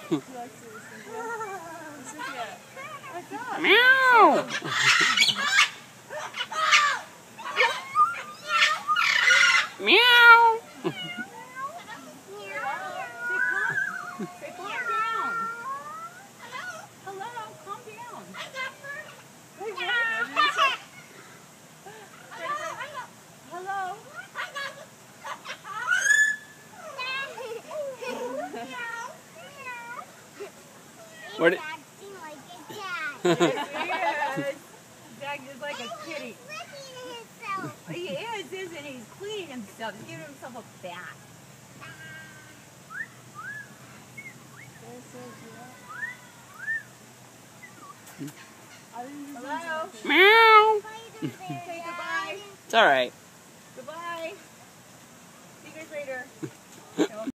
Meow. Meow. Say, calm down. Hello, calm down. Hello. What? Yes, he is. Jack is like a kitty. He is, isn't he? He's cleaning himself. He's giving himself a bath. Hello? Meow. Say goodbye. It's all right. Goodbye. See you guys later.